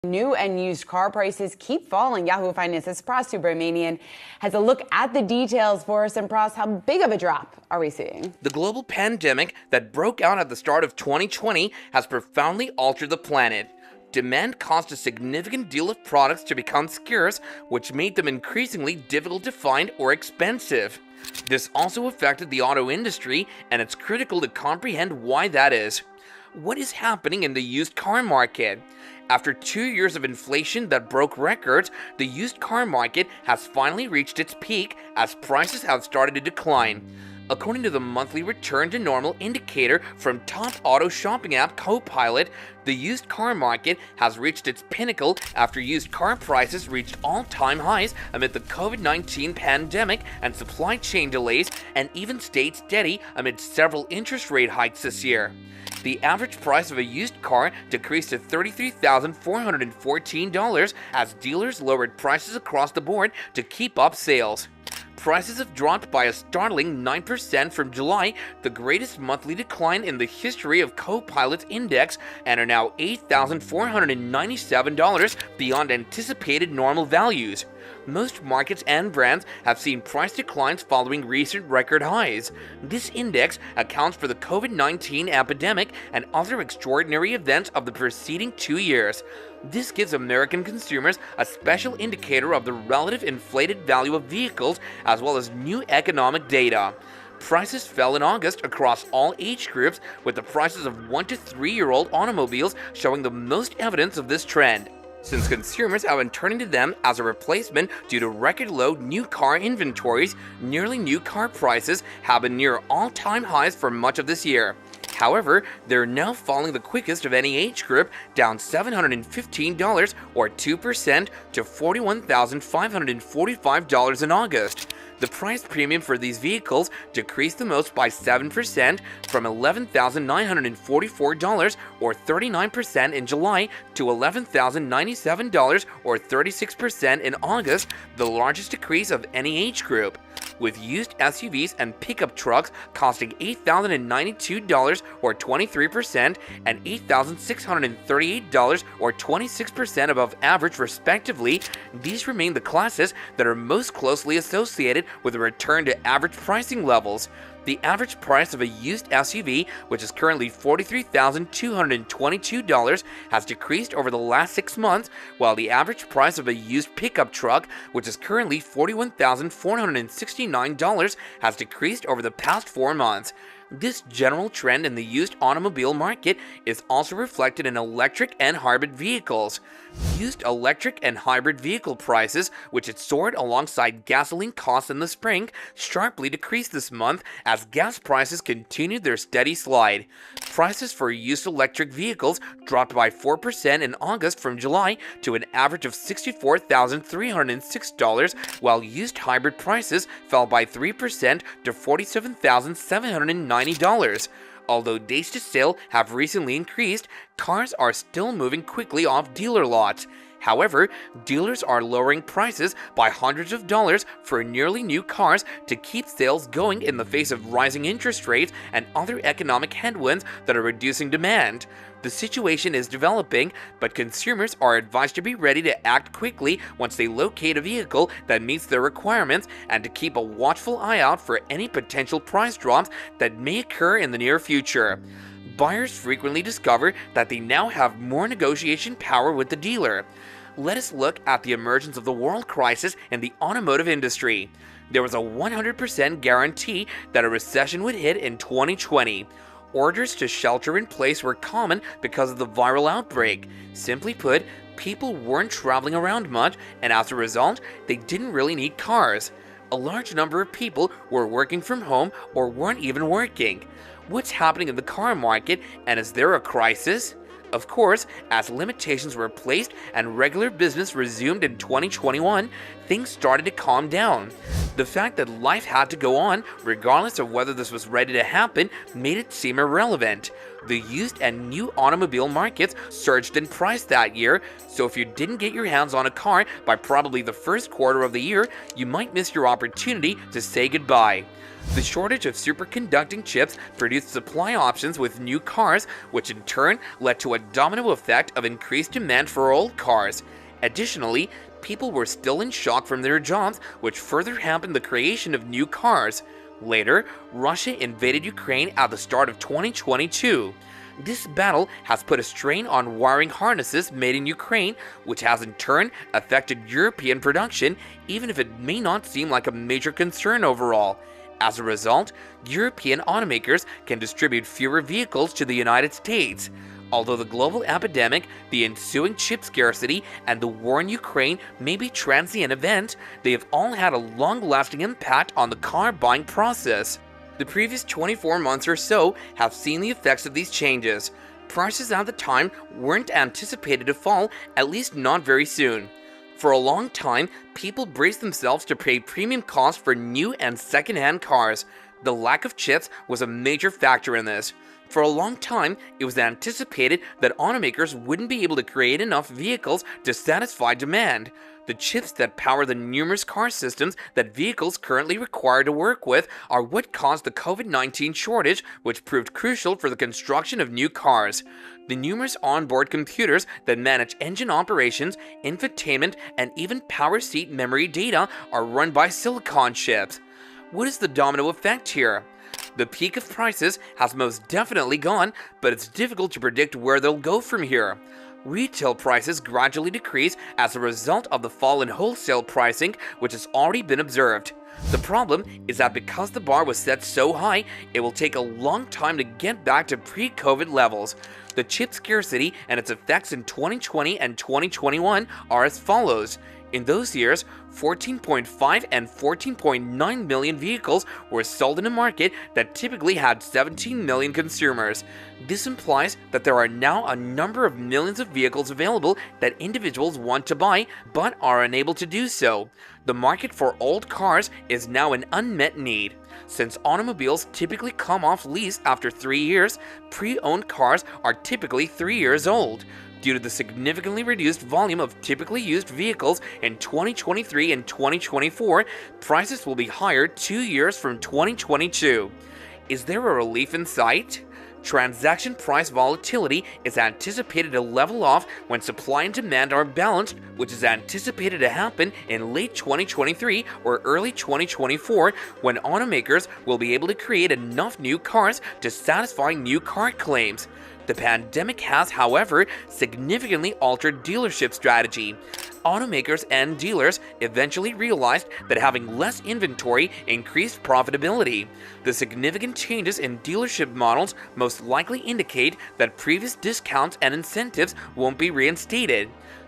New and used car prices keep falling. Yahoo Finance's Pras Subramanian has a look at the details for us. And Pras, how big of a drop are we seeing? The global pandemic that broke out at the start of 2020 has profoundly altered the planet. Demand caused a significant deal of products to become scarce, which made them increasingly difficult to find or expensive. This also affected the auto industry, and it's critical to comprehend why that is. What is happening in the used car market? After 2 years of inflation that broke records, the used car market has finally reached its peak as prices have started to decline. According to the monthly return to normal indicator from top auto shopping app Copilot, the used car market has reached its pinnacle after used car prices reached all-time highs amid the COVID-19 pandemic and supply chain delays, and even stayed steady amid several interest rate hikes this year. The average price of a used car decreased to $33,414 as dealers lowered prices across the board to keep up sales. Prices have dropped by a startling 9% from July, the greatest monthly decline in the history of Copilot's index, and are now $8,497 beyond anticipated normal values. Most markets and brands have seen price declines following recent record highs. This index accounts for the COVID-19 epidemic and other extraordinary events of the preceding 2 years. This gives American consumers a special indicator of the relative inflated value of vehicles as well as new economic data. Prices fell in August across all age groups, with the prices of 1 to 3-year-old automobiles showing the most evidence of this trend, since consumers have been turning to them as a replacement due to record low new car inventories. Nearly new car prices have been near all-time highs for much of this year. However, they're now falling the quickest of any age group, down $715 or 2% to $41,545 in August. The price premium for these vehicles decreased the most by 7% from $11,944 or 39% in July to $11,097 or 36% in August, the largest decrease of any age group, with used SUVs and pickup trucks costing $8,092 or 23% and $8,638 or 26% above average respectively. These remain the classes that are most closely associated with a return to average pricing levels. The average price of a used SUV, which is currently $43,222, has decreased over the last 6 months, while the average price of a used pickup truck, which is currently $41,469, has decreased over the past 4 months. This general trend in the used automobile market is also reflected in electric and hybrid vehicles. Used electric and hybrid vehicle prices, which had soared alongside gasoline costs in the spring, sharply decreased this month as gas prices continued their steady slide. Prices for used electric vehicles dropped by 4% in August from July to an average of $64,306, while used hybrid prices fell by 3% to $47,790. Although days to sale have recently increased, cars are still moving quickly off dealer lots. However, dealers are lowering prices by hundreds of dollars for nearly new cars to keep sales going in the face of rising interest rates and other economic headwinds that are reducing demand. The situation is developing, but consumers are advised to be ready to act quickly once they locate a vehicle that meets their requirements, and to keep a watchful eye out for any potential price drops that may occur in the near future. Buyers frequently discover that they now have more negotiation power with the dealer. Let us look at the emergence of the world crisis in the automotive industry. There was a 100% guarantee that a recession would hit in 2020. Orders to shelter in place were common because of the viral outbreak. Simply put, people weren't traveling around much, and as a result, they didn't really need cars. A large number of people were working from home or weren't even working. What's happening in the car market, and is there a crisis? Of course, as limitations were placed and regular business resumed in 2021, things started to calm down. The fact that life had to go on, regardless of whether this was ready to happen, made it seem irrelevant. The used and new automobile markets surged in price that year, so if you didn't get your hands on a car by probably the first quarter of the year, you might miss your opportunity to say goodbye. The shortage of superconducting chips produced supply options with new cars, which in turn led to a domino effect of increased demand for old cars. Additionally, people were still in shock from their jobs, which further hampered the creation of new cars. Later, Russia invaded Ukraine at the start of 2022. This battle has put a strain on wiring harnesses made in Ukraine, which has in turn affected European production, even if it may not seem like a major concern overall. As a result, European automakers can distribute fewer vehicles to the United States. Although the global epidemic, the ensuing chip scarcity, and the war in Ukraine may be transient events, they have all had a long-lasting impact on the car buying process. The previous 24 months or so have seen the effects of these changes. Prices at the time weren't anticipated to fall, at least not very soon. For a long time, people braced themselves to pay premium costs for new and second-hand cars. The lack of chips was a major factor in this. For a long time, it was anticipated that automakers wouldn't be able to create enough vehicles to satisfy demand. The chips that power the numerous car systems that vehicles currently require to work with are what caused the COVID-19 shortage, which proved crucial for the construction of new cars. The numerous onboard computers that manage engine operations, infotainment, and even power seat memory data are run by silicon chips. What is the domino effect here? The peak of prices has most definitely gone, but it's difficult to predict where they'll go from here. Retail prices gradually decrease as a result of the fall in wholesale pricing, which has already been observed. The problem is that because the bar was set so high, it will take a long time to get back to pre-COVID levels. The chip scarcity and its effects in 2020 and 2021 are as follows. In those years, 14.5 and 14.9 million vehicles were sold in a market that typically had 17 million consumers. This implies that there are now a number of millions of vehicles available that individuals want to buy but are unable to do so. The market for old cars is now an unmet need. Since automobiles typically come off lease after 3 years, pre-owned cars are typically 3 years old. Due to the significantly reduced volume of typically used vehicles in 2023 and 2024, prices will be higher 2 years from 2022. Is there a relief in sight? Transaction price volatility is anticipated to level off when supply and demand are balanced, which is anticipated to happen in late 2023 or early 2024, when automakers will be able to create enough new cars to satisfy new car claims. The pandemic has, however, significantly altered dealership strategy. Automakers and dealers eventually realized that having less inventory increased profitability. The significant changes in dealership models most likely indicate that previous discounts and incentives won't be reinstated.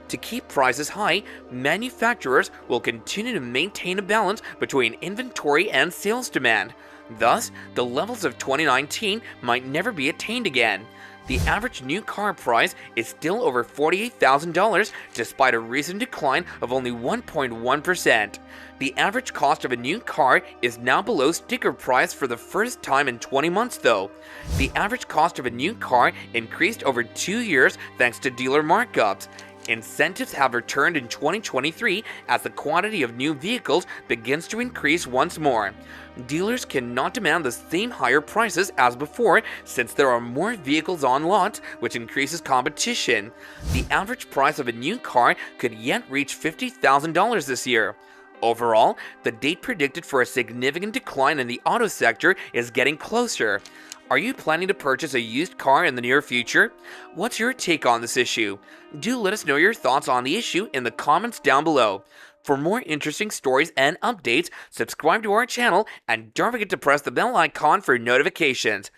To keep prices high, manufacturers will continue to maintain a balance between inventory and sales demand. Thus, the levels of 2019 might never be attained again. The average new car price is still over $48,000 despite a recent decline of only 1.1%. The average cost of a new car is now below sticker price for the first time in 20 months though. The average cost of a new car increased over 2 years thanks to dealer markups. Incentives have returned in 2023 as the quantity of new vehicles begins to increase once more. Dealers cannot demand the same higher prices as before since there are more vehicles on lots, which increases competition. The average price of a new car could yet reach $50,000 this year. Overall, the date predicted for a significant decline in the auto sector is getting closer. Are you planning to purchase a used car in the near future? What's your take on this issue? Do let us know your thoughts on the issue in the comments down below. For more interesting stories and updates, subscribe to our channel and don't forget to press the bell icon for notifications.